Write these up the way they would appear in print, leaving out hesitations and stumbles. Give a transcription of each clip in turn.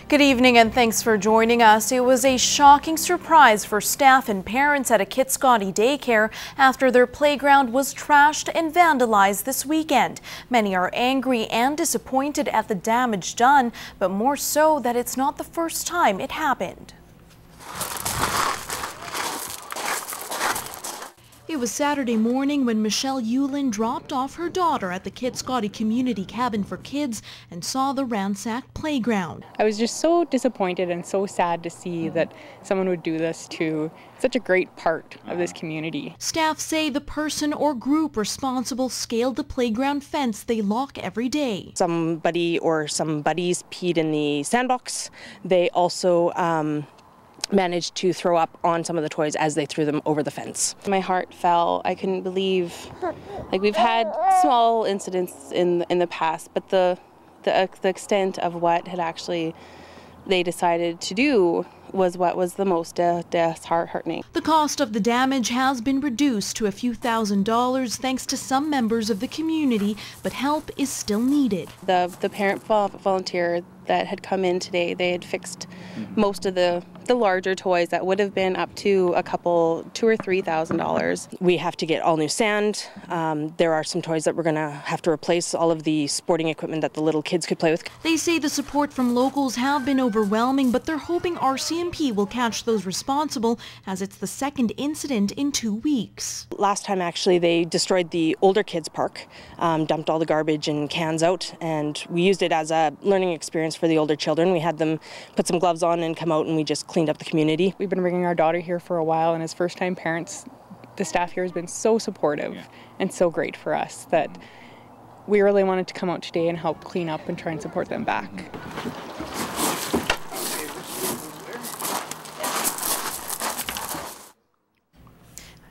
Good evening and thanks for joining us. It was a shocking surprise for staff and parents at a Kitscoty daycare after their playground was trashed and vandalized this weekend. Many are angry and disappointed at the damage done, but more so that it's not the first time it happened. It was Saturday morning when Michelle Yulin dropped off her daughter at the Kitscoty Community Cabin for Kids and saw the ransacked playground. I was just so disappointed and so sad to see that someone would do this to such a great part of this community. Staff say the person or group responsible scaled the playground fence they lock every day. Somebody or some buddies peed in the sandbox. They also managed to throw up on some of the toys as they threw them over the fence. My heart fell. I couldn't believe, like, we've had small incidents in the past, but the extent of what had actually they decided to do was what was the most disheartening. The cost of the damage has been reduced to a few $1,000s thanks to some members of the community, but help is still needed. The parent volunteer that had come in today, they had fixed most of the larger toys that would have been up to $2,000 or $3,000. We have to get all new sand. There are some toys that we're going to have to replace, all of the sporting equipment that the little kids could play with. They say the support from locals have been overwhelming, but they're hoping RCMP will catch those responsible as it's the second incident in 2 weeks. Last time actually they destroyed the older kids park, dumped all the garbage and cans out, and we used it as a learning experience for the older children. We had them put some gloves on and come out and we just cleaned up the community. We've been bringing our daughter here for a while, and as first-time parents, the staff here has been so supportive and so great for us that we really wanted to come out today and help clean up and try and support them back.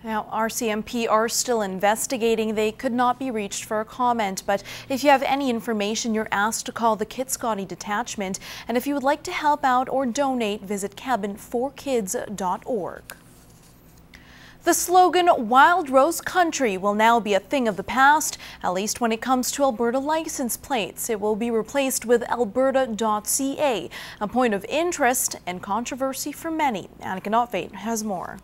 Now, RCMP are still investigating. They could not be reached for a comment, but if you have any information, you're asked to call the Kitscoty Detachment. And if you would like to help out or donate, visit cabin4kids.org. The slogan "Wild Rose Country" will now be a thing of the past, at least when it comes to Alberta license plates. It will be replaced with alberta.ca, a point of interest and controversy for many. Annika Notveit has more.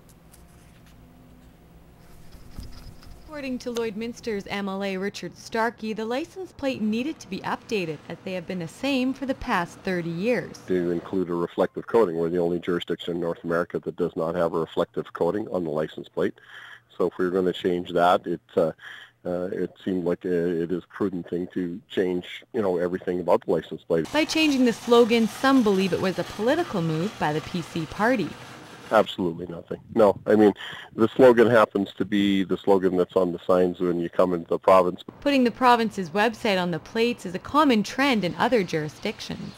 According to Lloydminster's MLA Richard Starkey, the license plate needed to be updated as they have been the same for the past 30 years. To include a reflective coating. We're the only jurisdiction in North America that does not have a reflective coating on the license plate. So if we were going to change that, it seemed like it is a prudent thing to change, everything about the license plate. By changing the slogan, some believe it was a political move by the PC party. Absolutely nothing. No, I mean, the slogan happens to be the slogan that's on the signs when you come into the province. Putting the province's website on the plates is a common trend in other jurisdictions.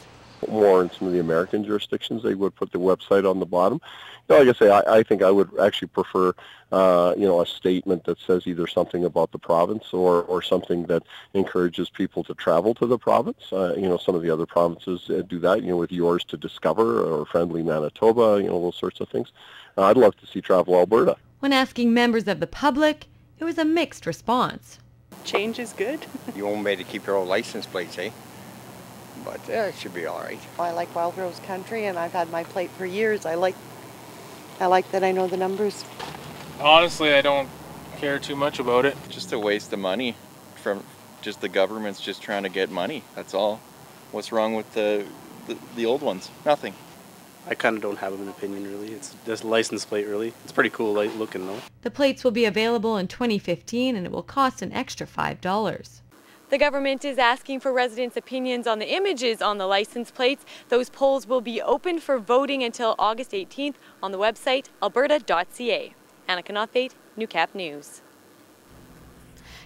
More in some of the American jurisdictions, they would put the website on the bottom. Like I say, I think I would actually prefer, a statement that says either something about the province or something that encourages people to travel to the province. Some of the other provinces do that, with Yours to Discover or Friendly Manitoba, those sorts of things. I'd love to see Travel Alberta. When asking members of the public, it was a mixed response. Change is good. You won't be able to keep your old license plates, eh? But it should be all right. I like Wild Rose Country, and I've had my plate for years. I like that I know the numbers. Honestly, I don't care too much about it. Just a waste of money from just the government's just trying to get money. That's all. What's wrong with the old ones? Nothing. I kind of don't have an opinion, really. It's just a license plate, really. It's pretty cool looking, though. The plates will be available in 2015, and it will cost an extra $5. The government is asking for residents' opinions on the images on the license plates. Those polls will be open for voting until August 18th on the website alberta.ca. Annika Notveit, Newcap News.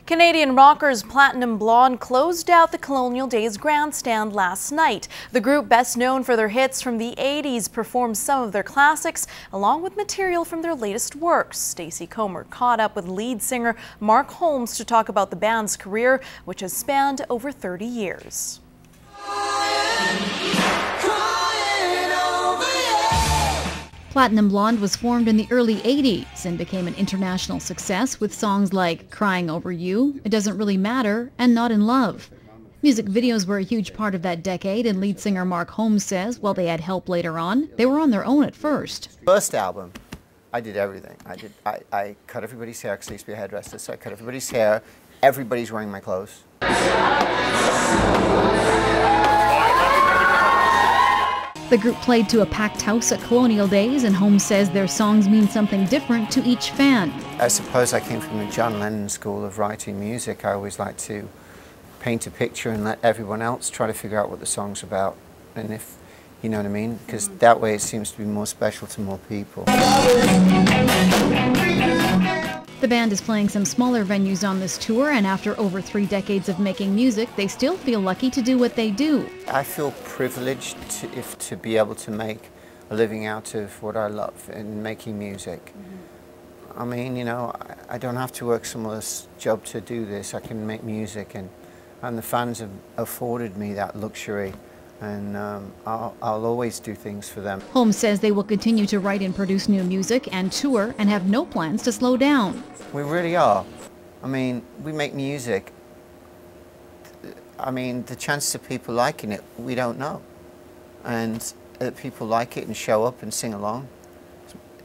Canadian rockers Platinum Blonde closed out the Colonial Days grandstand last night. The group, best known for their hits from the 80s, performed some of their classics along with material from their latest works. Stacey Comer caught up with lead singer Mark Holmes to talk about the band's career, which has spanned over 30 years. Platinum Blonde was formed in the early 80s and became an international success with songs like Crying Over You, It Doesn't Really Matter, and Not in Love. Music videos were a huge part of that decade, and lead singer Mark Holmes says while they had help later on, they were on their own at first. First album, I did everything. I cut everybody's hair because I used to be a hairdresser, so I cut everybody's hair. Everybody's wearing my clothes. The group played to a packed house at Colonial Days, and Holmes says their songs mean something different to each fan. I suppose I came from the John Lennon school of writing music. I always like to paint a picture and let everyone else try to figure out what the song's about, and if you know what I mean, because that way it seems to be more special to more people. The band is playing some smaller venues on this tour, and after over 3 decades of making music, they still feel lucky to do what they do. I feel privileged to be able to make a living out of what I love in making music. I mean, you know, I don't have to work some other job to do this. I can make music, and the fans have afforded me that luxury, and I'll always do things for them. Holmes says they will continue to write and produce new music and tour, and have no plans to slow down. We really are. I mean, we make music. I mean, the chances of people liking it, we don't know. And that people like it and show up and sing along,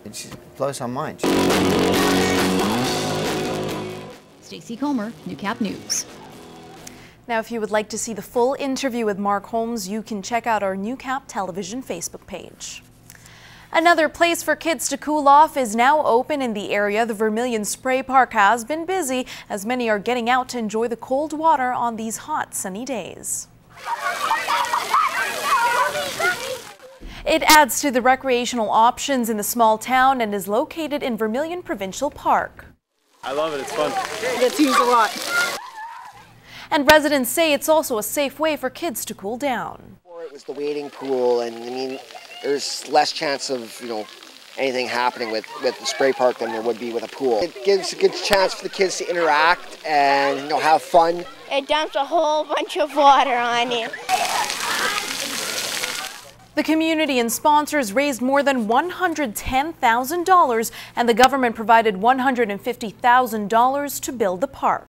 it just blows our minds. Stacey Comer, Newcap News. Now, if you would like to see the full interview with Mark Holmes, you can check out our Newcap television Facebook page. Another place for kids to cool off is now open in the area. The Vermilion Spray Park has been busy, as many are getting out to enjoy the cold water on these hot, sunny days. It adds to the recreational options in the small town and is located in Vermilion Provincial Park. I love it, it's fun. Gets used a lot. And residents say it's also a safe way for kids to cool down. Before it was the wading pool, and I mean, there's less chance of, you know, anything happening with the spray park than there would be with a pool. It gives a good chance for the kids to interact and, you know, have fun. It dumps a whole bunch of water on you. The community and sponsors raised more than $110,000, and the government provided $150,000 to build the park.